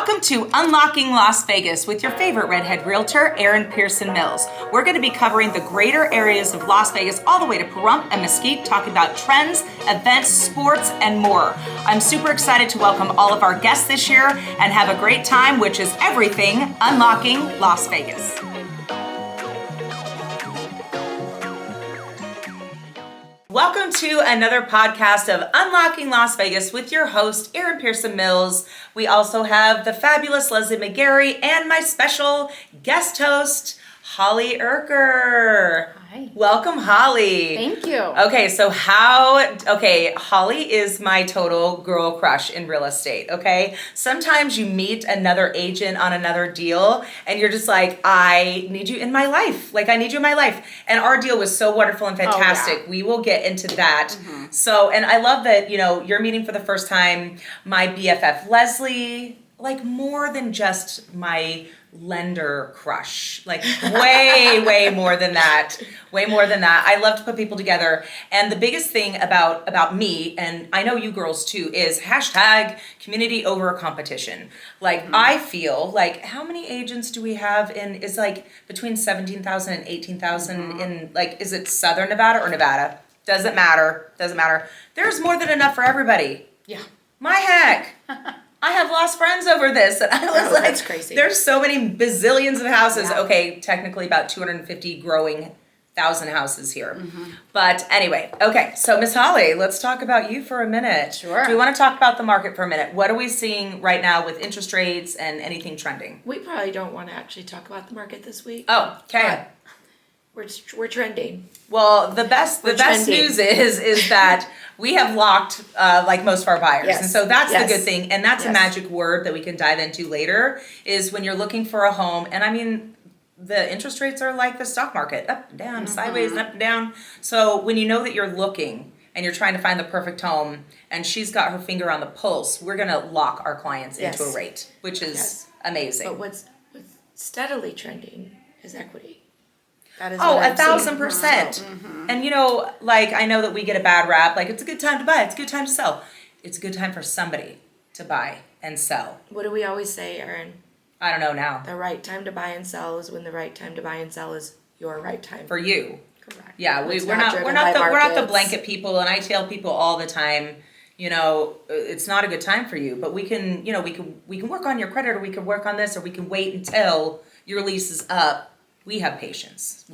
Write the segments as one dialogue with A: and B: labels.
A: Welcome to Unlocking Las Vegas with your favorite redhead realtor, Erin Mills. We're going to be covering the greater areas of Las Vegas all the way to Pahrump and Mesquite, talking about trends, events, sports, and more. I'm super excited to welcome all of our guests this year and have a great time, which is everything Unlocking Las Vegas. Welcome to another podcast of Unlocking Las Vegas with your host, Erin Mills. We also have the fabulous Leslie McGarry and my special guest host, Holly Erker.
B: Hi.
A: Welcome, Holly.
B: Thank you.
A: Okay, Holly is my total girl crush in real estate, okay? Sometimes you meet another agent on another deal and you're just like, I need you in my life. I need you in my life. And our deal was so wonderful and fantastic.
B: Oh, yeah.
A: We will get into that. Mm-hmm. So, and I love that, you're meeting for the first time my BFF, Leslie, more than just my lender crush, way more than that. I love to put people together. And the biggest thing about me, and I know you girls too, is hashtag community over competition. I feel how many agents do we have is between 17,000 and 18,000 in is it Southern Nevada or Nevada? Doesn't matter. There's more than enough for everybody.
B: Yeah.
A: My heck. I have lost friends over this, and I was
B: that's crazy.
A: There's so many bazillions of houses.
B: Yeah.
A: Okay, technically about 250 growing 1,000 houses here.
B: Mm-hmm.
A: But anyway, okay, so Miss Holly, let's talk about you for a minute.
B: Sure.
A: Do we want to talk about the market for a minute? What are we seeing right now with interest rates and anything trending?
B: We probably don't want to actually talk about the market this week.
A: Oh, okay.
B: We're trending.
A: Well, the best news is that we have locked most of our buyers.
B: Yes.
A: And so that's
B: Yes.
A: the good thing. And that's
B: Yes.
A: a magic word that we can dive into later is when you're looking for a home. And I mean, the interest rates are like the stock market, up and down, sideways and up and down. So when you know that you're looking and you're trying to find the perfect home and she's got her finger on the pulse, we're going to lock our clients into a rate, which is amazing.
B: But what's steadily trending is equity. That is
A: 1,000%.
B: Mm-hmm.
A: And I know that we get a bad rap, it's a good time to buy, it's a good time to sell. It's a good time for somebody to buy and sell.
B: What do we always say, Erin?
A: I don't know now.
B: The right time to buy and sell is when the right time to buy and sell is your right time.
A: For you.
B: Correct.
A: Yeah,
B: It's
A: we're not the blanket people, and I tell people all the time, it's not a good time for you, but we can work on your credit, or we can work on this, or we can wait until your lease is up. We have patience.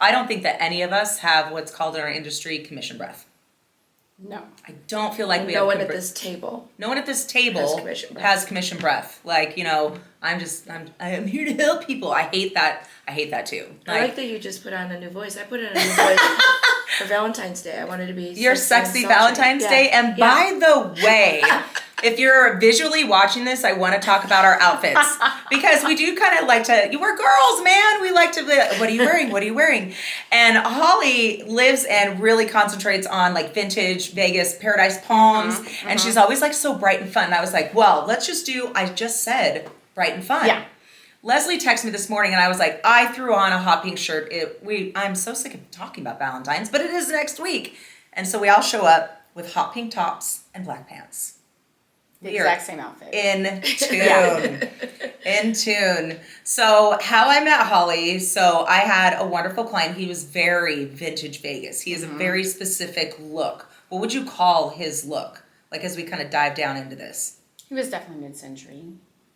A: I don't think that any of us have what's called in our industry commission breath.
B: No.
A: I don't feel like we have
B: no one at this table
A: has commission breath. I am here to help people. I hate that too.
B: I like that you just put on a new voice. I put in a new voice for Valentine's Day. I wanted to be
A: your sexy Valentine's Day. And by the way, if you're visually watching this, I want to talk about our outfits because we do kind of we're girls, man. We like to, what are you wearing? What are you wearing? And Holly lives and really concentrates on vintage Vegas Paradise Palms. Mm-hmm. And she's always so bright and fun. And I was like, well, let's just I just said bright and fun.
B: Yeah.
A: Leslie texted me this morning and I was like, I threw on a hot pink shirt. I'm so sick of talking about Valentine's, but it is next week. And so we all show up with hot pink tops and black pants.
C: The exact same outfit.
A: In tune. In tune. So how I met Holly, so I had a wonderful client. He was very vintage Vegas. He has a very specific look. What would you call his look? As we kind of dive down into this.
C: He was definitely mid-century.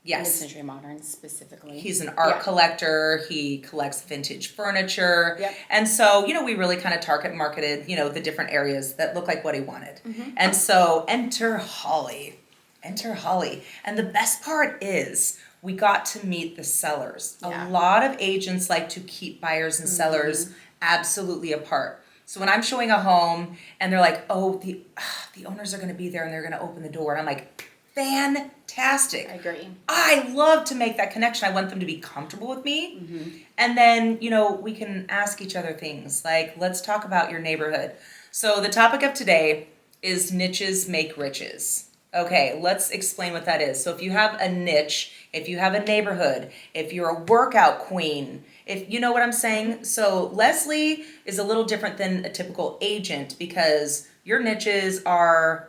A: Yes.
C: Mid-century modern specifically.
A: He's an art collector. He collects vintage furniture.
C: Yep.
A: And so, we really kind of target marketed, the different areas that look like what he wanted. Mm-hmm. And so enter Holly. And the best part is we got to meet the sellers.
C: Yeah.
A: A lot of agents like to keep buyers and sellers absolutely apart. So when I'm showing a home and they're like, oh, the owners are going to be there and they're going to open the door. And I'm like, fantastic.
C: I agree.
A: I love to make that connection. I want them to be comfortable with me. Mm-hmm. And then, we can ask each other things let's talk about your neighborhood. So the topic of today is niches make riches. Okay, let's explain what that is. So if you have a niche, if you have a neighborhood, if you're a workout queen, if you know what I'm saying. So Leslie is a little different than a typical agent because your niches are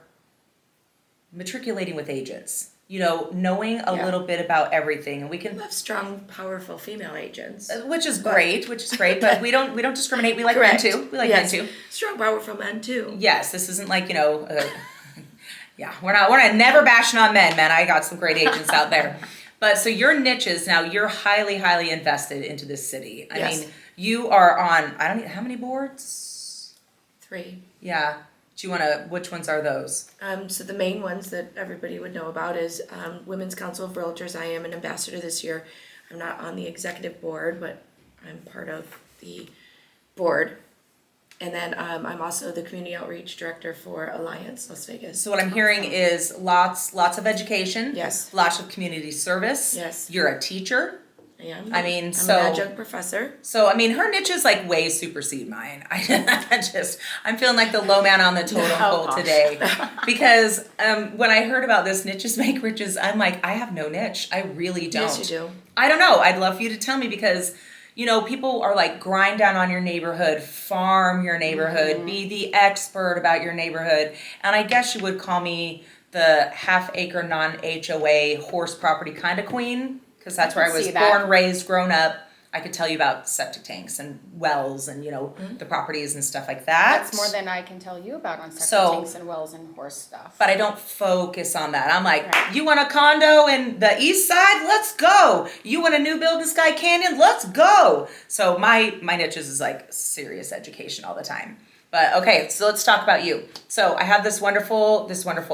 A: matriculating with agents. knowing a
B: Yeah.
A: little bit about everything, and we
B: We
A: can,
B: have strong, powerful female agents.
A: which is great, but we don't discriminate. We like men
B: Correct.
A: too. We like
B: Yes.
A: men too.
B: Strong, powerful men too.
A: Yes, this isn't like, yeah, we're not never bashing on men, man. I got some great agents out there. But so your niches now, you're highly, highly invested into this city. I
B: Yes.
A: mean, you are on, I don't know, how many boards?
B: 3.
A: Yeah. Do you want to, which ones are those?
B: So the main ones that everybody would know about is Women's Council of Realtors. I am an ambassador this year. I'm not on the executive board, but I'm part of the board. And then I'm also the community outreach director for Alliance Las Vegas.
A: So what I'm hearing is lots of education.
B: Yes.
A: Lots of community service.
B: Yes.
A: You're a teacher.
B: I am.
A: I mean,
B: I'm
A: so-
B: an adjunct professor.
A: So, I mean, her niches like way supersede mine. I'm feeling like the low man on the totem pole
C: gosh.
A: today. Because when I heard about this niches make riches, I'm like, I have no niche. I really don't.
B: Yes, you do.
A: I don't know. I'd love for you to tell me because, people are like grind down on your neighborhood, farm your neighborhood, be the expert about your neighborhood. And I guess you would call me the half-acre non-HOA horse property kind of queen. Because that's where I was
C: see that.
A: born, raised, grown up. I could tell you about septic tanks and wells and, the properties and stuff like that.
C: That's more than I can tell you about on septic
A: So-
C: tanks and wells and horse stuff.
A: But I don't focus on that. I'm like,
C: Right.
A: you want a condo in the east side? Let's go. You want a new build in Sky Canyon? Let's go. So my niches is like serious education all the time. But okay, so let's talk about you. So I have this wonderful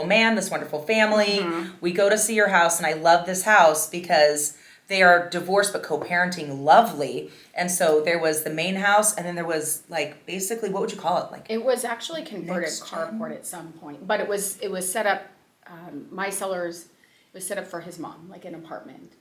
A: man, this wonderful family. We go to see your house, and I love this house because they are divorced but co-parenting lovely. And so there was the main house, and then there was like basically, what would you call it? Like
C: It was actually converted
A: Next gen?
C: carport at some point, but it was set up. My sellers was set up for his mom, like an apartment.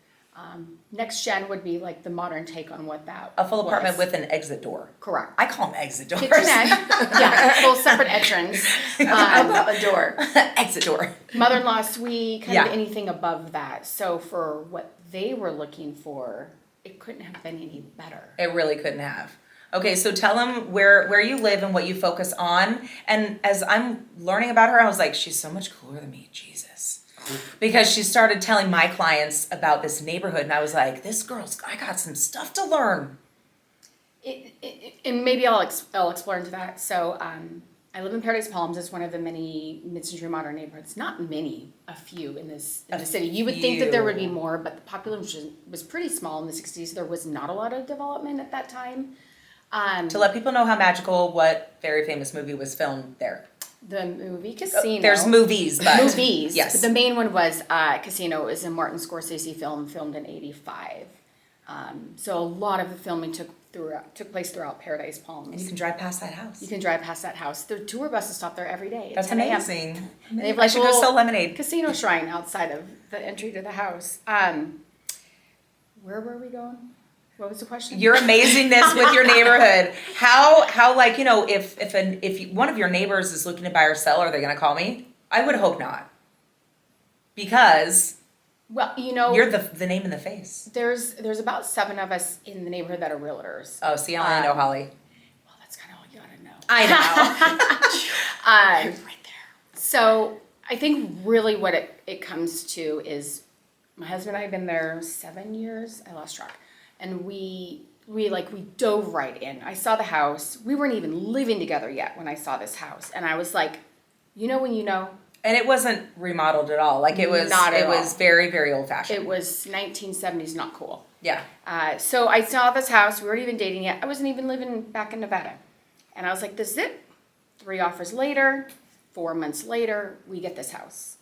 C: Next gen would be like the modern take on what that
A: a full apartment
C: was.
A: with an exit door.
C: Correct.
A: I call them exit doors.
C: Kitchenette, yeah, full separate entrance.
B: How about a door?
A: Exit door.
C: Mother-in-law suite, kind
A: Yeah.
C: of anything above that. So for what they were looking for, it couldn't have been any better.
A: It really couldn't have. Okay, so tell them where you live and what you focus on. And as I'm learning about her, I was like, she's so much cooler than me, Jesus. Because she started telling my clients about this neighborhood, and I was like, I got some stuff to learn.
C: And maybe I'll explore into that. So I live in Paradise Palms. It's one of the many mid-century modern neighborhoods. Not many, a few in the city. You would think that there would be
A: few.
C: more, but the population was pretty small in the 60s. There was not a lot of development at that time.
A: To let people know how magical, what very famous movie was filmed there.
C: The movie Casino.
A: There's movies, but
C: Movies.
A: Yes.
C: But the main one was Casino. It was a Martin Scorsese film filmed in '85. So a lot of the filming took place throughout Paradise Palms.
A: and you can drive past that house.
C: You can drive past that house. The tour buses stop there every day. at
A: That's
C: 10 a.m.
A: amazing.
C: And they have
A: I
C: like
A: should
C: a
A: go
C: little
A: sell lemonade.
C: casino shrine outside of the entry to the house. Where were we going? What was the question?
A: Your amazingness with your neighborhood. How like, if one of your neighbors is looking to buy or sell, are they going to call me? I would hope not. Because
C: Well,
A: you're the name in the face.
C: there's about 7 of us in the neighborhood that are realtors.
A: Oh, see, I only know Holly.
C: Well, that's kind of all you gotta know.
A: I know.
C: Right there. So I think really what it comes to is my husband and I have been there 7 years. I lost track. And we dove right in. I saw the house. We weren't even living together yet when I saw this house. And I was like, when you know?
A: And it wasn't remodeled at all. Like it was
C: Not at
A: it was
C: all.
A: very, very old fashioned.
C: It was 1970s, not cool.
A: Yeah.
C: So I saw this house. We weren't even dating yet. I wasn't even living back in Nevada. And I was like, this is it. 3 offers later, 4 months later, we get this house.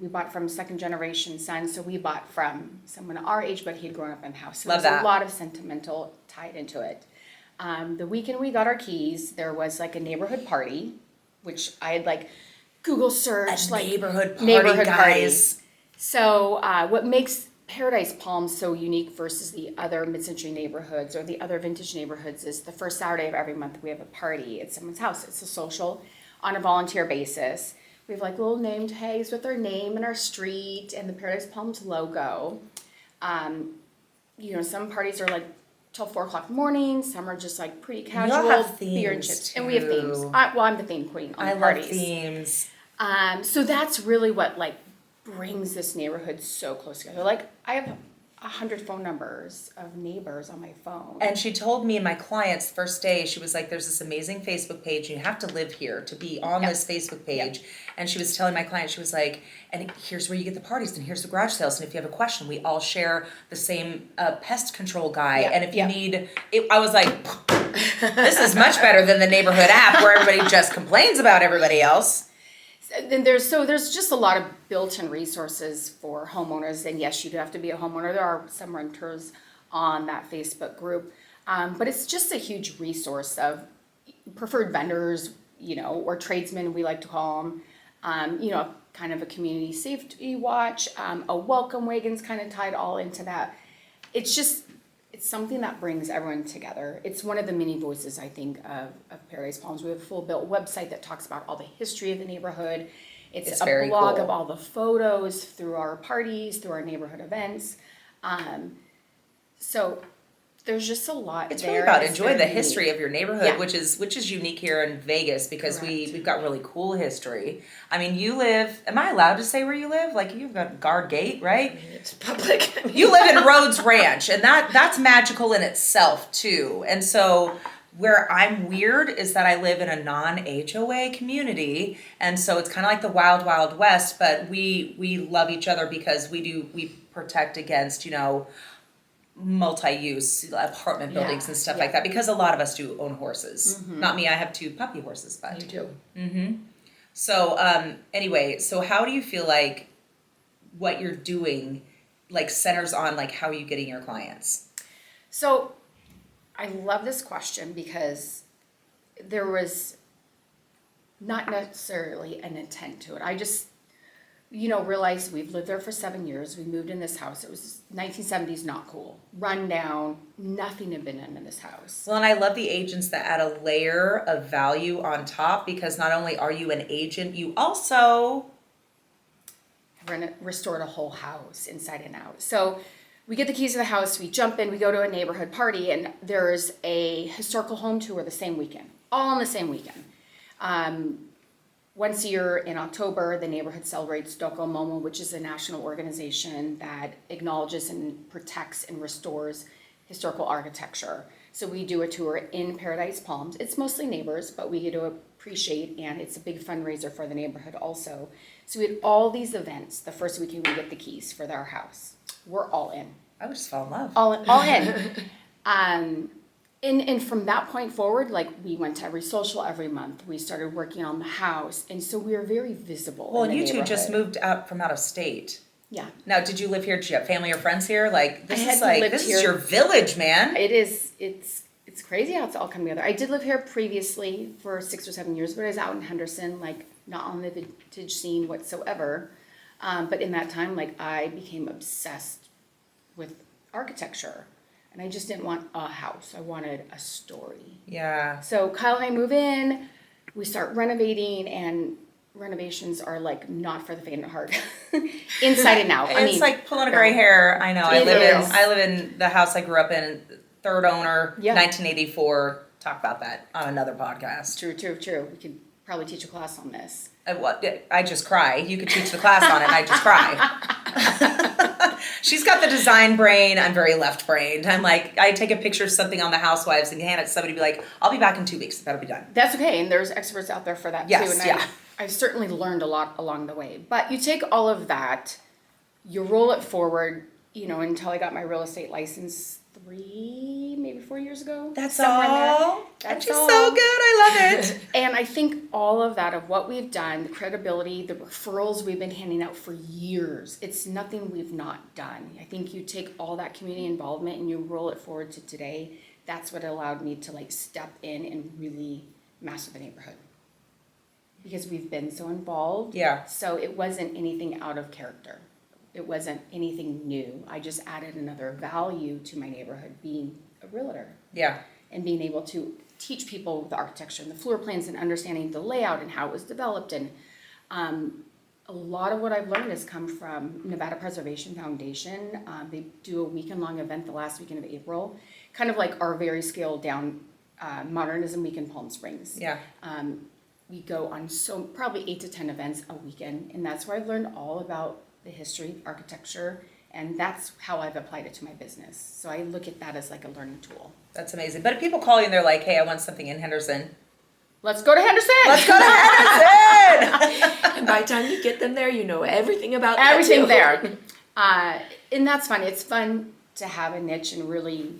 C: We bought from second generation son, so we bought from someone our age, but he had grown up in the house. So
A: Love
C: there's
A: that.
C: a lot of sentimental tied into it. The weekend we got our keys, there was like a neighborhood party, which I had like Google searched.
A: Neighborhood party,
C: neighborhood
A: guys.
C: So what makes Paradise Palms so unique versus the other mid-century neighborhoods or the other vintage neighborhoods is the first Saturday of every month we have a party at someone's house. It's a social on a volunteer basis. We have like little name tags with our name and our street and the Paradise Palms logo. Some parties are like till 4 o'clock in the morning. Some are just like pretty casual,
A: have
C: beer and
A: themes,
C: chips. And we have themes.
A: too.
C: I'm the theme queen on
A: I
C: the
A: love
C: parties.
A: themes.
C: So that's really what like brings this neighborhood so close together. Like, I have 100 phone numbers of neighbors on my phone.
A: And she told me and my clients the first day, she was like, there's this amazing Facebook page. You have to live here to be on this Facebook page. And she was telling my client, she was like, and here's where you get the parties and here's the garage sales. And if you have a question, we all share the same pest control guy. And if you need, I was like, this is much better than the neighborhood app where everybody just complains about everybody else.
C: And there's just a lot of built-in resources for homeowners. And yes, you do have to be a homeowner. There are some renters on that Facebook group. But it's just a huge resource of preferred vendors, or tradesmen, we like to call them. Kind of a community safety watch. A welcome wagon's kind of tied all into that. It's something that brings everyone together. It's one of the many voices, I think, of Paradise Palms. We have a full built website that talks about all the history of the neighborhood. It's a
A: very
C: blog
A: cool.
C: of all the photos through our parties, through our neighborhood events. So there's just a lot.
A: It's
C: there.
A: really about
C: It's
A: enjoy the
C: very
A: history
C: unique.
A: of your neighborhood,
C: Yeah.
A: which is unique here in Vegas because
C: Correct.
A: we've got really cool history. I mean, you live. Am I allowed to say where you live? Like you've got Guard Gate, right?
B: It's public.
A: You live in Rhodes Ranch, and that's magical in itself too. And so where I'm weird is that I live in a non-HOA community, and so it's kind of like the wild, wild west. But we love each other because we protect against multi-use apartment buildings and stuff like that because a lot of us do own horses. Not me, I have 2 puppy horses, but
B: You do.
A: so anyway, so how do you feel like what you're doing like centers on like how are you getting your clients?
C: So I love this question because there was not necessarily an intent to it. I just realized we've lived there for 7 years. We moved in this house. It was 1970s, not cool. Run down. Nothing had been done in this house.
A: Well, and I love the agents that add a layer of value on top because not only are you an agent, you also
C: Restored a whole house inside and out. So we get the keys to the house, we jump in, we go to a neighborhood party, and there's a historical home tour the same weekend, all on the same weekend. Once a year in October, the neighborhood celebrates Docomomo, which is a national organization that acknowledges and protects and restores historical architecture. So we do a tour in Paradise Palms. It's mostly neighbors, but we get to appreciate, and it's a big fundraiser for the neighborhood also. So we had all these events the first weekend we get the keys for our house. We're all in.
A: I would just fall in love.
C: All in. And from that point forward, like we went to every social every month. We started working on the house, and so we were very visible.
A: Well,
C: in
A: and
C: the
A: you two just
C: neighborhood.
A: moved out from out of state.
C: Yeah,
A: Now, did you live here? Did you have family or friends here? Like this
C: I
A: is
C: had
A: like
C: lived
A: this
C: here.
A: is your village, man.
C: it is. It's crazy how it's all come together. I did live here previously for 6 or 7 years, but I was out in Henderson, like not on the vintage scene whatsoever. But in that time, like I became obsessed with architecture, and I just didn't want a house. I wanted a story.
A: Yeah.
C: So Kyle and I move in, we start renovating, and renovations are like not for the faint of heart, inside and out.
A: It's like pulling a gray hair. I know. I
C: It
A: live
C: is.
A: in the house I grew up in, third owner,
C: Yeah.
A: 1984. Talk about that on another podcast.
C: True. We could probably teach a class on this.
A: I just cry. You could teach the class on it, and I just cry. She's got the design brain. I'm very left brained. I'm like, I take a picture of something on the Housewives and hand it to somebody, be like, I'll be back in 2 weeks. That'll be done.
C: That's okay, and there's experts out there for that
A: Yes,
C: too. And
A: yeah.
C: I certainly learned a lot along the way. But you take all of that, you roll it forward, until I got my real estate license 3, maybe 4 years ago.
A: That's
C: somewhere in there.
A: all.
C: That's
A: She's
C: all.
A: so good. I love it.
C: And I think all of that, of what we've done, the credibility, the referrals we've been handing out for years, it's nothing we've not done. I think you take all that community involvement and you roll it forward to today. That's what allowed me to like step in and really master the neighborhood. Because we've been so involved.
A: Yeah.
C: So it wasn't anything out of character. It wasn't anything new. I just added another value to my neighborhood, being a realtor.
A: Yeah.
C: And being able to teach people the architecture and the floor plans and understanding the layout and how it was developed. And a lot of what I've learned has come from Nevada Preservation Foundation. They do a weekend-long event the last weekend of April, kind of like our very scaled down Modernism Week in Palm Springs.
A: Yeah.
C: We go on probably 8 to 10 events a weekend, and that's where I've learned all about the history, architecture, and that's how I've applied it to my business. So I look at that as like a learning tool.
A: That's amazing. But if people call you and they're like, hey, I want something in Henderson.
C: Let's go to Henderson.
A: Let's go to Henderson.
B: And by the time you get them there, you know everything about that
C: Everything
B: too.
C: there. And that's fun. It's fun to have a niche and really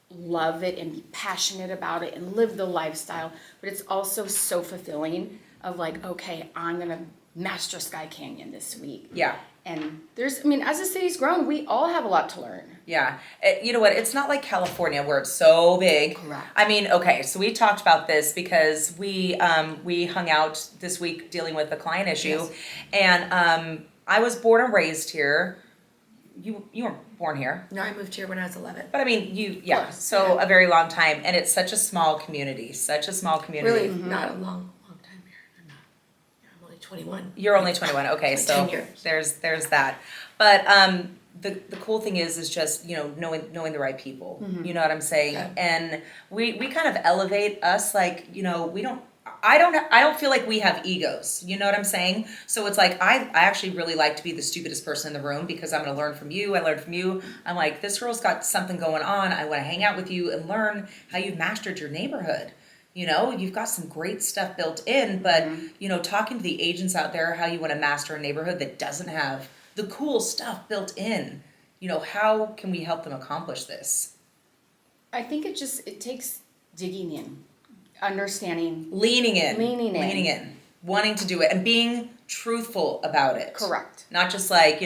C: love it and be passionate about it and live the lifestyle. But it's also so fulfilling of like, okay, I'm going to master Sky Canyon this week.
A: Yeah.
C: And as the city's grown, we all have a lot to learn.
A: Yeah. You know what? It's not like California where it's so big.
C: Correct.
A: I mean, okay, so we talked about this because we hung out this week dealing with a client issue.
C: Yes.
A: And I was born and raised here. You weren't born here.
B: No, I moved here when I was 11.
A: But I mean,
B: Close,
A: so
B: yeah.
A: a very long time. And it's such a small community,
B: Really, not a long time here. I'm only 21.
A: You're only 21. Okay,
B: It's
A: so
B: 10 years.
A: there's that. But the cool thing is just, knowing the right people. You know what I'm saying?
B: Yeah.
A: And we kind of elevate us like, I don't feel like we have egos. You know what I'm saying? So it's like I actually really like to be the stupidest person in the room because I'm going to learn from you. I learn from you. I'm like, this girl's got something going on. I want to hang out with you and learn how you've mastered your neighborhood. You've got some great stuff built in, but talking to the agents out there, how you want to master a neighborhood that doesn't have the cool stuff built in. How can we help them accomplish this?
C: I think it takes digging in, understanding.
A: Leaning in, wanting to do it, and being truthful about it.
C: Correct.
A: Not just like,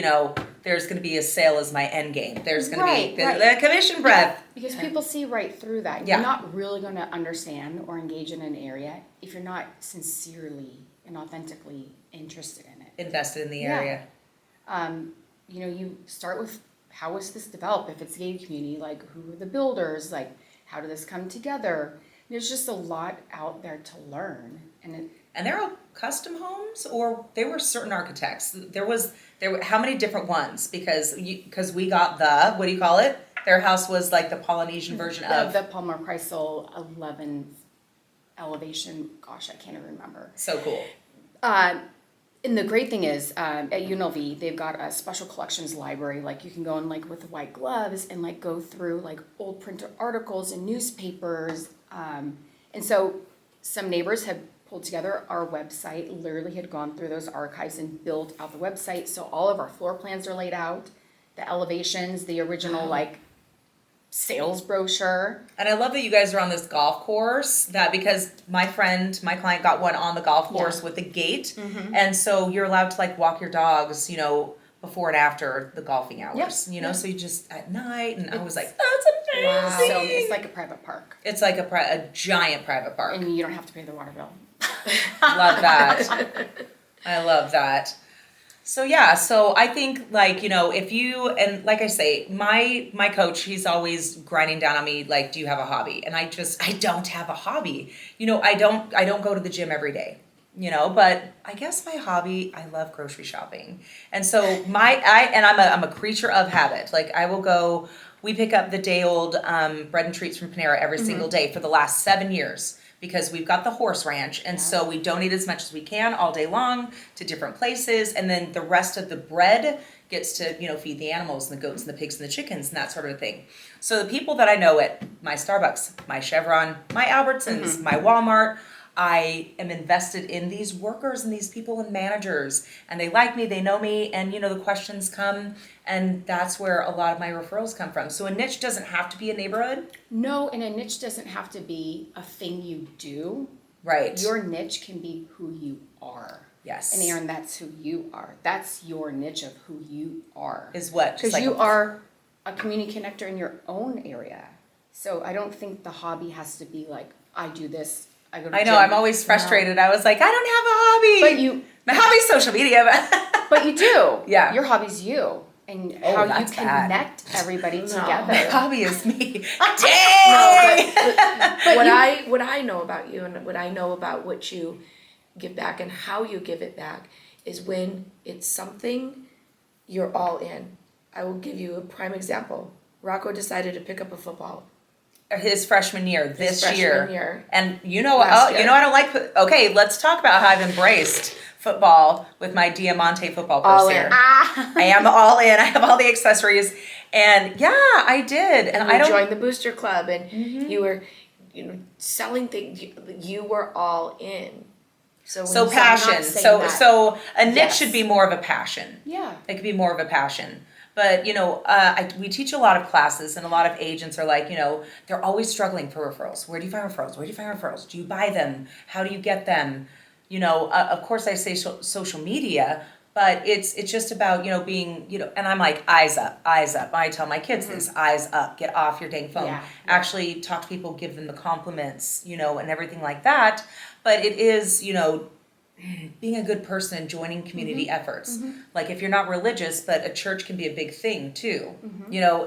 A: there's going to be a sale as my end game. There's going to be
C: Right.
A: the commission breath.
C: Because people see right through that.
A: Yeah.
C: You're not really going to understand or engage in an area if you're not sincerely and authentically interested in it.
A: Invested in the
C: Yeah.
A: area.
C: You start with how was this developed? If it's a gated community, like who are the builders? Like how did this come together? There's just a lot out there to learn,
A: And they're all custom homes, or they were certain architects. There were how many different ones? Because we got what do you call it? Their house was like the Polynesian version of.
C: the Palmer Kreisel 11 elevation. Gosh, I can't even remember.
A: So cool.
C: And the great thing is, at UNLV, they've got a special collections library. Like you can go in like with white gloves and like go through like old printed articles and newspapers. And so some neighbors have pulled together our website, literally had gone through those archives and built out the website. So all of our floor plans are laid out, the elevations, the original like sales brochure.
A: And I love that you guys are on this golf course, because my client got one on the golf course with a gate.
C: Mm-hmm.
A: And so you're allowed to like walk your dogs, before and after the golfing hours,
C: Yep.
A: So you just at night, and I was like, that's amazing.
B: Wow.
C: So it's like a private park.
A: It's like a giant private park.
C: And you don't have to pay the water bill.
A: Love that. I love that. So yeah, so I think like, if you, and like I say, my coach, he's always grinding down on me, like, do you have a hobby? And I don't have a hobby. I don't go to the gym every day, but I guess my hobby, I love grocery shopping. And so I'm a creature of habit. Like I will go, we pick up the day old bread and treats from Panera every single day for the last 7 years. Because we've got the horse ranch, and so we donate as much as we can all day long to different places, and then the rest of the bread gets to, feed the animals and the goats and the pigs and the chickens and that sort of thing. So the people that I know at my Starbucks, my Chevron, my Albertsons, my Walmart, I am invested in these workers and these people and managers, and they like me, they know me, and the questions come, and that's where a lot of my referrals come from. So a niche doesn't have to be a neighborhood.
C: No, and a niche doesn't have to be a thing you do.
A: Right.
C: Your niche can be who you are.
A: Yes.
C: And Erin, that's who you are. That's your niche of who you are.
A: Is what?
C: Because you are a community connector in your own area. So I don't think the hobby has to be like, I do this. I go to
A: I know,
C: gym.
A: I'm always frustrated. I was like, I don't have a hobby. My hobby's social media.
C: But you do.
A: Yeah.
C: Your hobby's you. And how you
A: that's bad.
C: connect everybody
A: My
C: together.
A: hobby is me.
B: No,
C: But
B: what I know about you and what I know about what you give back and how you give it back is when it's something you're all in. I will give you a prime example. Rocco decided to pick up a football.
A: His freshman year, this
B: freshman
A: year.
B: year.
A: And
B: Last year.
A: I don't like, okay, let's talk about how I've embraced football with my Diamante football
B: All
A: purse
B: in.
A: here. I am all in. I have all the accessories. And yeah, I did. And I
B: You
A: don't.
B: joined the booster club, and you were, selling things. You were all in. So when
A: So
B: you-
A: passion.
C: not saying
A: So
C: that.
A: so a niche
C: Yes.
A: should be more of a passion.
C: Yeah.
A: It could be more of a passion. But we teach a lot of classes, and a lot of agents are like, they're always struggling for referrals. Where do you find referrals? Where do you find referrals? Do you buy them? How do you get them? Of course I say social media, but it's just about being and I'm like eyes up, eyes up. I tell my kids this, eyes up, get off your dang phone.
C: Yeah.
A: Actually talk to people, give them the compliments, and everything like that. But it is being a good person and joining community efforts. Like if you're not religious, but a church can be a big thing too,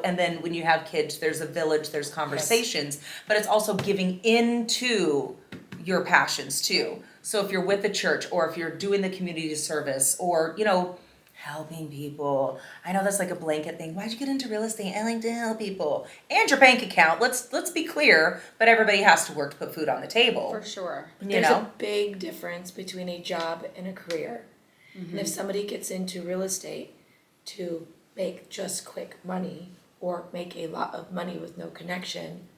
A: and then when you have kids, there's a village, there's conversations, but it's also giving into your passions too. So if you're with the church, or if you're doing the community service, or, helping people. I know that's like a blanket thing. Why'd you get into real estate? I like to help people. And your bank account. Let's be clear, but everybody has to work to put food on the table.
C: For sure.
B: There's a big difference between a job and a career. And if somebody gets into real estate to make just quick money or make a lot of money with no connection,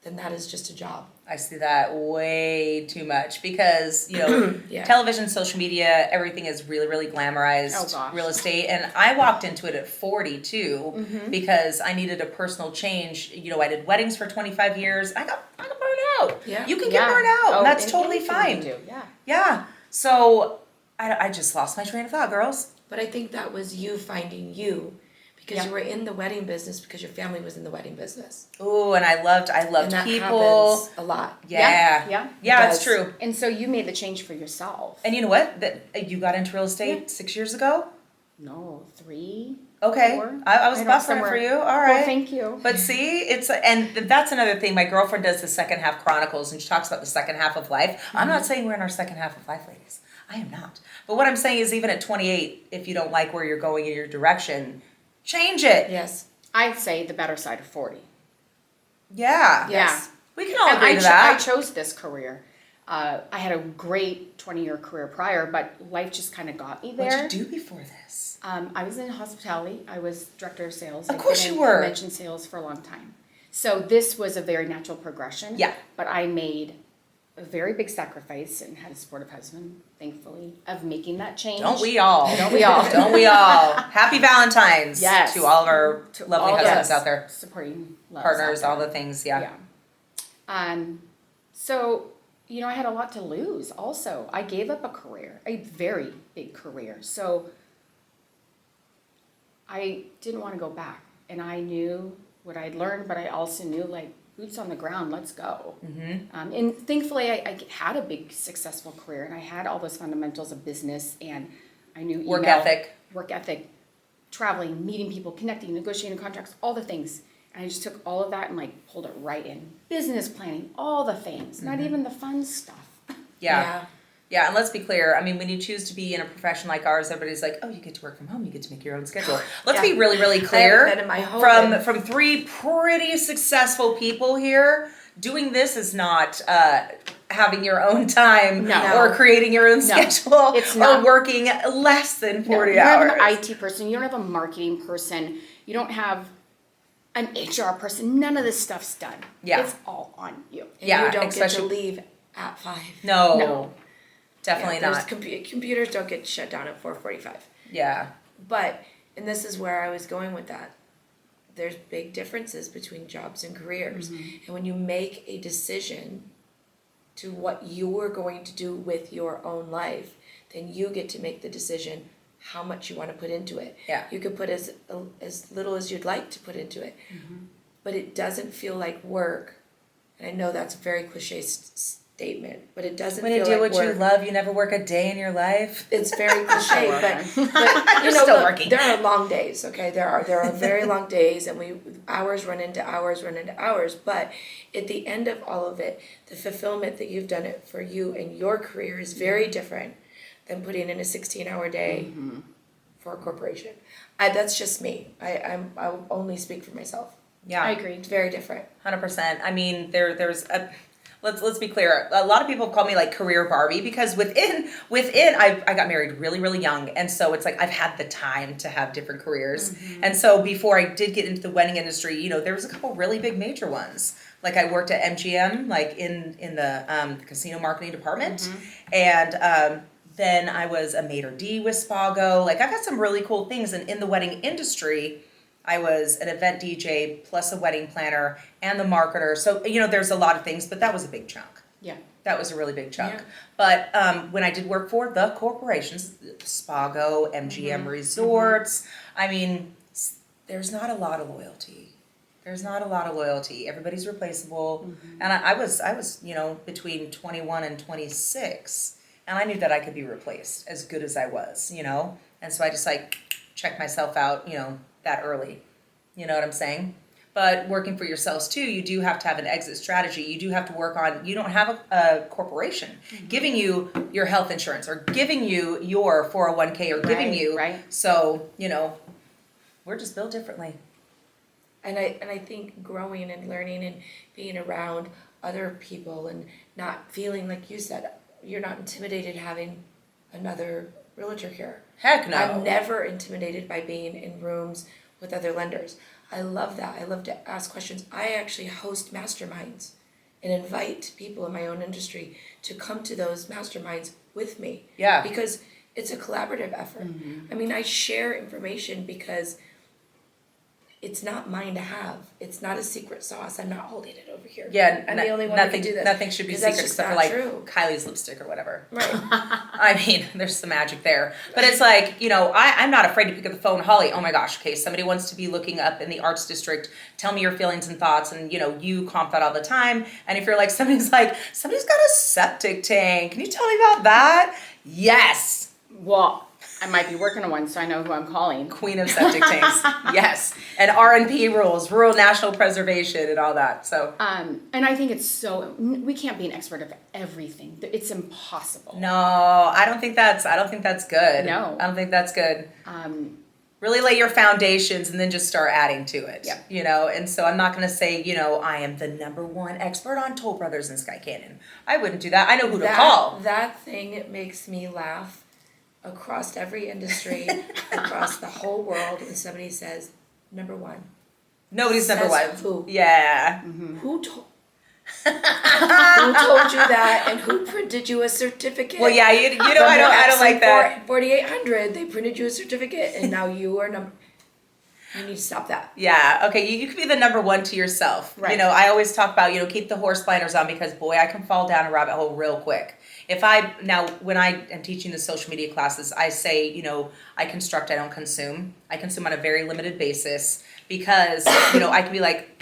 B: then that is just a job.
A: I see that way too much because,
B: Yeah.
A: television, social media, everything is really, really glamorized.
C: Oh, gosh.
A: Real estate. And I walked into it at 40 too because I needed a personal change. I did weddings for 25 years. I got burned out.
B: Yeah.
A: You can get burned out, and that's
C: in
A: totally
C: anything
A: fine.
C: you do, yeah.
A: Yeah. So I just lost my train of thought, girls.
B: But I think that was you finding you because
C: Yeah.
B: you were in the wedding business because your family was in the wedding business.
A: Ooh, and I loved
B: And that
A: people.
B: happens a lot.
A: Yeah.
C: Yeah.
A: Yeah,
B: It
A: it's
B: does.
A: true.
C: And so you made the change for yourself.
A: And you know what? That you got into real estate 6 years ago?
C: No, 3.
A: Okay.
C: 4?
A: I was
C: don't-
A: busting it
C: somewhere.
A: for you. All right.
C: Well, thank you.
A: But see, and that's another thing. My girlfriend does the second half chronicles, and she talks about the second half of life. I'm not saying we're in our second half of life, ladies. I am not. But what I'm saying is, even at 28, if you don't like where you're going in your direction, change it.
B: Yes.
C: I'd say the better side of 40.
A: Yeah.
B: Yes.
A: We can all
C: And
A: agree
C: I
A: to that.
C: chose this career. I had a great 20-year career prior, but life just kind of got me there.
A: What'd you do before this?
C: I was in hospitality. I was director of sales.
A: Of course
C: I've been
A: you
C: in
A: were.
C: Convention sales for a long time. So this was a very natural progression.
A: Yeah.
C: But I made a very big sacrifice and had a supportive husband, thankfully, of making that change.
A: Don't we all?
C: Don't we all?
A: Don't we all? Happy Valentine's
C: Yes.
A: to all of our
C: To
A: lovely
C: all
A: husbands
C: the
A: out there,
C: supporting loves
A: partners,
C: out
A: all
C: there.
A: the things. Yeah.
C: So, I had a lot to lose also. I gave up a career, a very big career. So I didn't want to go back. And I knew what I'd learned, but I also knew, boots on the ground, let's go. And thankfully, I had a big, successful career, and I had all those fundamentals of business, and I knew
A: Work
C: email,
A: ethic,
C: traveling, meeting people, connecting, negotiating contracts, all the things. And I just took all of that and pulled it right in. Business planning, all the things, not even the fun stuff.
A: Yeah. Yeah, and let's be clear. I mean, when you choose to be in a profession like ours, everybody's like, "Oh, you get to work from home. You get to make your own schedule." Let's be really, really clear.
B: been in my home
A: From three pretty successful people here, doing this is not having your own time
C: No.
A: or creating your own schedule
C: It's
A: or
C: not.
A: working less than 40
C: you don't
A: hours.
C: have an IT person, you don't have a marketing person, you don't have an HR person. None of this stuff's done.
A: Yeah.
C: It's all on you.
B: And
A: Yeah,
B: you don't get to
A: especially-
B: leave at 5.
A: No, definitely
B: there's
A: not.
B: Computers don't get shut down at 4:45.
A: Yeah.
B: But, and this is where I was going with that, there's big differences between jobs and careers. And when you make a decision to what you're going to do with your own life, then you get to make the decision how much you want to put into it.
A: Yeah.
B: You could put as little as you'd like to put into it. But it doesn't feel like work. And I know that's a very cliche statement, but it doesn't
A: When
B: feel
A: you do
B: like
A: what
B: work.
A: you love, you never work a day in your life.
B: It's very cliche, but
A: You're
B: you know,
A: still
B: look,
A: working.
B: there are long days. Okay, there are very long days, and hours run into hours. But at the end of all of it, the fulfillment that you've done it for you and your career is very different than putting in a 16-hour day for a corporation. That's just me. I'll only speak for myself.
A: Yeah.
C: I agree.
B: It's very different.
A: 100%. I mean, let's be clear. A lot of people call me like career Barbie because within I got married really, really young. And so it's like I've had the time to have different careers. And so before I did get into the wedding industry, you know, there was a couple really big major ones. Like I worked at MGM, like in the casino marketing department. And then I was a maitre d' with Spago. Like I've had some really cool things. And in the wedding industry, I was an event DJ plus a wedding planner and the marketer. So, you know, there's a lot of things, but that was a big chunk.
C: Yeah.
A: That was a really big chunk.
C: Yeah.
A: But when I did work for the corporations, Spago, MGM Resorts, I mean, there's not a lot of loyalty. Everybody's replaceable. And I was, you know, between 21 and 26. And I knew that I could be replaced as good as I was, you know? And so I just like checked myself out, you know, that early. You know what I'm saying? But working for yourselves too, you do have to have an exit strategy. You do have to work on, you don't have a corporation giving you your health insurance or giving you your 401k or giving you.
C: Right.
A: So, you know, we're just built differently.
B: And I think growing and learning and being around other people and not feeling, like you said, you're not intimidated having another realtor here.
A: Heck no.
B: I'm never intimidated by being in rooms with other lenders. I love that. I love to ask questions. I actually host masterminds and invite people in my own industry to come to those masterminds with me.
A: Yeah.
B: Because it's a collaborative effort. I mean, I share information because it's not mine to have. It's not a secret sauce. I'm not holding it over here.
A: Yeah,
B: I'm the only one who can do this.
A: Nothing should be
B: 'Cause
A: secret
B: that's just
A: except for
B: not
A: like
B: true.
A: Kylie's lipstick or whatever.
B: Right.
A: I mean, there's some magic there. But it's like, you know, I'm not afraid to pick up the phone, Holly, oh my gosh, okay, somebody wants to be looking up in the arts district, tell me your feelings and thoughts, and you know, you comp that all the time. And if you're like, somebody's got a septic tank, can you tell me about that? Yes.
C: Well, I might be working on one, so I know who I'm calling.
A: Queen of septic tanks. Yes. And R&P rules, rural national preservation and all that. So
C: And I think it's so, we can't be an expert of everything. It's impossible.
A: no, I don't think that's good.
C: No.
A: I don't think that's good. Really lay your foundations and then just start adding to it.
C: Yep.
A: You know, and so I'm not going to say, you know, I am the #1 expert on Toll Brothers and Sky Canyon. I wouldn't do that. I know who to call.
B: That thing makes me laugh across every industry, across the whole world when somebody says, #1.
A: Nobody's
B: Says
A: #1.
B: who?
A: Yeah.
B: Who told you that, and who printed you a certificate?
A: Well, yeah, you know, I don't like that.
B: 4800, they printed you a certificate, and now you are You need to stop that.
A: Yeah. Okay. You could be the #1 to yourself.
C: Right.
A: You know, I always talk about, you know, keep the horse blinders on because boy, I can fall down a rabbit hole real quick. When I am teaching the social media classes, I say, you know, I construct, I don't consume. I consume on a very limited basis because, you know, I can be like,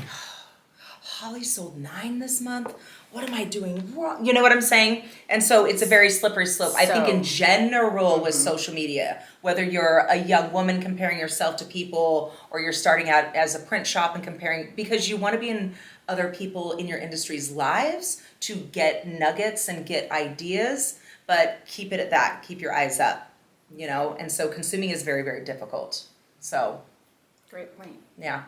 A: Holly sold 9 this month. What am I doing wrong? You know what I'm saying? And so it's a very slippery slope. I think in general with social media, whether you're a young woman comparing yourself to people or you're starting out as a print shop and comparing, because you want to be in other people in your industry's lives to get nuggets and get ideas, but keep it at that. Keep your eyes up, you know? And so consuming is very, very difficult. So.
C: Great point.
A: Yeah.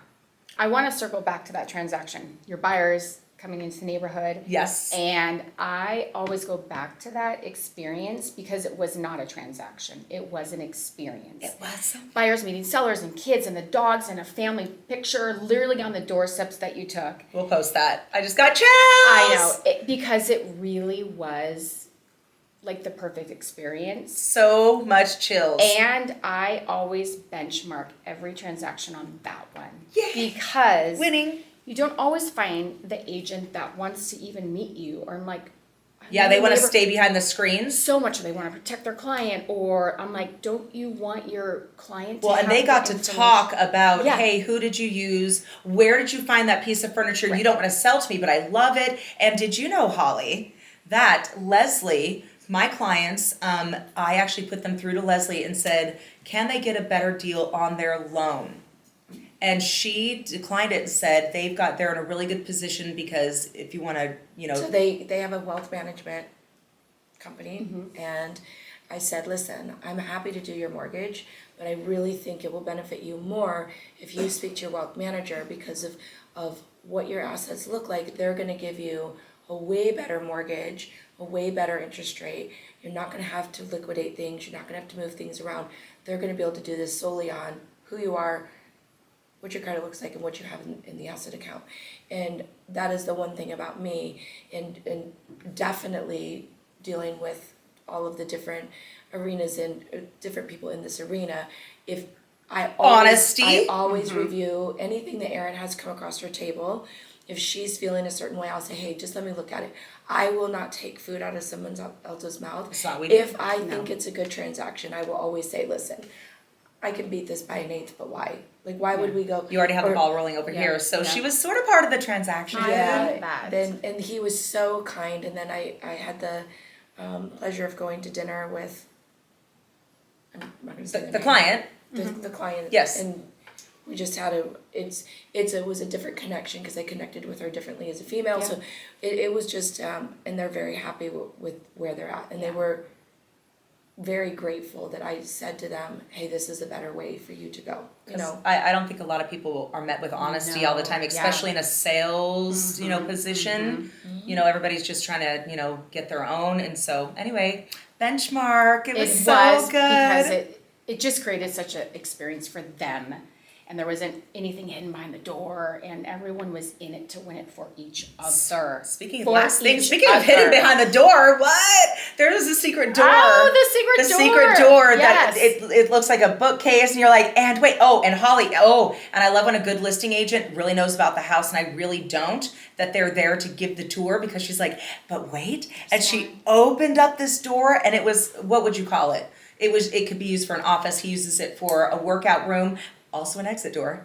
C: I want to circle back to that transaction. Your buyers coming into the neighborhood.
A: Yes.
C: And I always go back to that experience because it was not a transaction. It was an experience.
A: It was.
C: Buyers meeting sellers and kids and the dogs and a family picture literally on the doorsteps that you took.
A: We'll post that. I just got chills.
C: I know. Because it really was like the perfect experience.
A: So much chills.
C: And I always benchmark every transaction on that one.
A: Yay.
C: Because
A: Winning.
C: you don't always find the agent that wants to even meet you, or I'm like,
A: Yeah, they want to stay behind the screens.
C: so much, or they want to protect their client, or I'm like, don't you want your client to
A: Well,
C: have
A: and they got
C: the
A: to
C: information?
A: talk about,
C: Yeah.
A: hey, who did you use? Where did you find that piece of furniture?
C: Right.
A: You don't want to sell to me, but I love it. And did you know, Holly, that Leslie, my clients, I actually put them through to Leslie and said, can they get a better deal on their loan? And she declined it and said they're in a really good position because if you want to, you know.
B: So they have a wealth management company, and I said, listen, I'm happy to do your mortgage, but I really think it will benefit you more if you speak to your wealth manager because of what your assets look like. They're going to give you a way better mortgage, a way better interest rate. You're not going to have to liquidate things. You're not going to have to move things around. They're going to be able to do this solely on who you are, what your credit looks like, and what you have in the asset account. And that is the one thing about me, and definitely dealing with all of the different arenas and different people in this arena. If I always review anything that Erin has come across her table. If she's feeling a certain way, I'll say, hey, just let me look at it. I will not take food out of someone else's mouth. If I think it's a good transaction, I will always say, listen, I can beat this by an eighth, but why? Like, why would we go?
A: You already have the ball rolling over here. So she was sort of part of the transaction.
B: And he was so kind. And then I had the pleasure of going to dinner with, I'm not going to say
A: the client.
B: The client.
A: Yes.
B: And we just had it was a different connection because I connected with her differently as a female. So it was just, and they're very happy with where they're at. And they were very grateful that I said to them, hey, this is a better way for you to go. You know,
A: I don't think a lot of people are met with honesty all the time, especially in a sales, position. You know, everybody's just trying to, get their own. And so anyway, benchmark. It was so good.
C: Because it just created such an experience for them. And there wasn't anything hidden behind the door, and everyone was in it to win it for each other.
A: Speaking of hidden behind the door, what? There's a secret door.
C: Oh, the secret door.
A: Yes. That it looks like a bookcase, and you're like, and wait, and Holly, and I love when a good listing agent really knows about the house, and I really don't, that they're there to give the tour, because she's like, but wait, and she opened up this door, and it was, what would you call it? It could be used for an office. He uses it for a workout room. Also an exit door.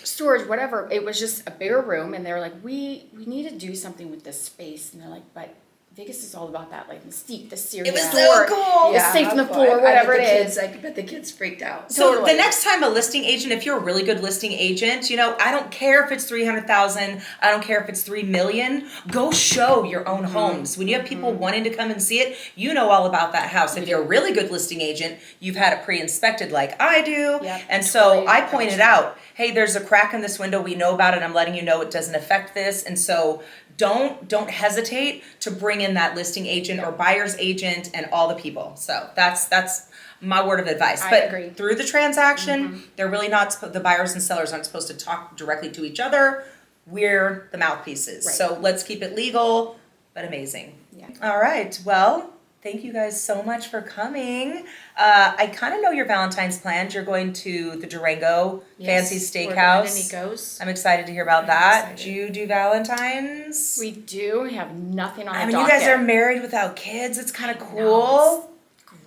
C: Storage, whatever. It was just a bigger room, and they were like, we need to do something with this space. And they're like, but Vegas is all about that, like mystique, the series.
A: It was so cool.
C: The safe on the floor, whatever it is.
B: I bet the kids freaked out.
A: So the next time a listing agent, if you're a really good listing agent, I don't care if it's $300,000, I don't care if it's $3 million. Go show your own homes. When you have people wanting to come and see it, you know all about that house. If you're a really good listing agent, you've had it pre-inspected like I do.
C: Yep,
A: and so I pointed out, hey, there's a crack in this window. We know about it. I'm letting you know it doesn't affect this. And so don't hesitate to bring in that listing agent or buyer's agent and all the people. So that's my word of advice.
C: I
A: but
C: agree.
A: Through the transaction, they're really not, the buyers and sellers aren't supposed to talk directly to each other. We're the mouthpieces.
C: Right.
A: So let's keep it legal, but amazing.
C: Yeah.
A: All right. Well, thank you guys so much for coming. I kind of know your Valentine's plans. You're going to the Durango Fancy Steakhouse. I'm excited to hear about that. Do you do Valentine's?
C: We do. We have nothing on the
A: I mean,
C: docket.
A: you guys are married without kids. It's kind of cool.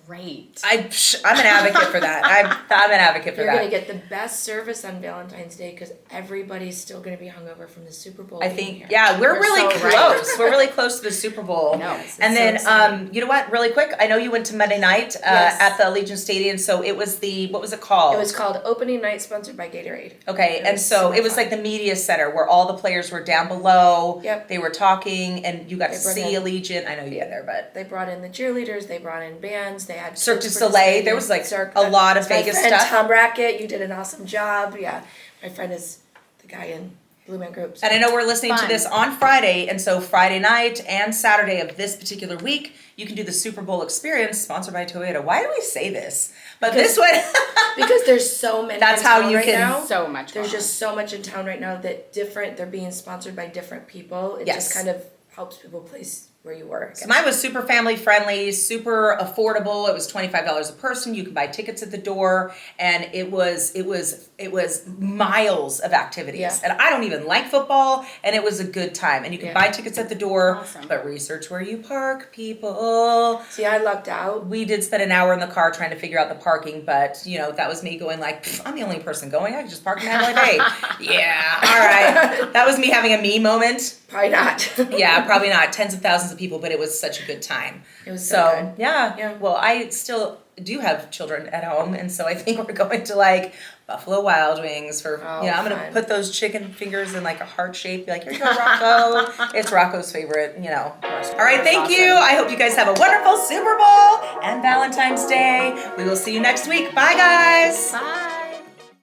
C: Great.
A: I'm an advocate for that. I'm an advocate for
B: You're
A: that.
B: going to get the best service on Valentine's Day because everybody's still going to be hungover from the Super Bowl.
A: I think, we're really close. Right. We're really close to the Super Bowl. And then, you know what, really quick, I know you went to Monday night at the Allegiant Stadium, so it was what was it called?
B: It was called Opening Night, sponsored by Gatorade.
A: Okay, and so it was like the media center where all the players were down below.
B: Yep.
A: They were talking, and you got to see Allegiant. I know you get there, but
B: they brought in the cheerleaders, they brought in bands, they had
A: Cirque du Soleil. There was like a lot of Vegas stuff.
B: Tom Brackett, you did an awesome job. Yeah, my friend is the guy in Blue Man Group.
A: And I know we're listening to this on Friday, and so Friday night and Saturday of this particular week, you can do the Super Bowl experience sponsored by Toyota. Why do we say this? But this one,
B: because there's so many.
A: That's
B: in
A: how
B: town
A: you
B: right
A: can.
B: Now.
C: So much.
B: There's just so much in town right now that they're being sponsored by different people. It just kind of helps people place where you work.
A: So mine was super family friendly, super affordable. It was $25 a person. You could buy tickets at the door, and it was miles of activities.
B: Yeah.
A: And I don't even like football, and it was a good time. And you could buy tickets at the door, but research where you park, people.
B: See, I lucked out.
A: We did spend an hour in the car trying to figure out the parking, but that was me going like, I'm the only person going. I can just park in Mandalay Bay. Yeah, all right. That was me having a me moment.
B: Probably not.
A: Yeah, probably not. Tens of thousands of people, but it was such a good time.
B: It was so good.
A: Yeah. Well, I still do have children at home, and so I think we're going to like Buffalo Wild Wings for, I'm going to put those chicken fingers in like a heart shape. Be like, here you go, Rocco. It's Rocco's favorite, restaurant. All right, thank you. I hope you guys have a wonderful Super Bowl and Valentine's Day. We will see you next week. Bye, guys.
C: Bye.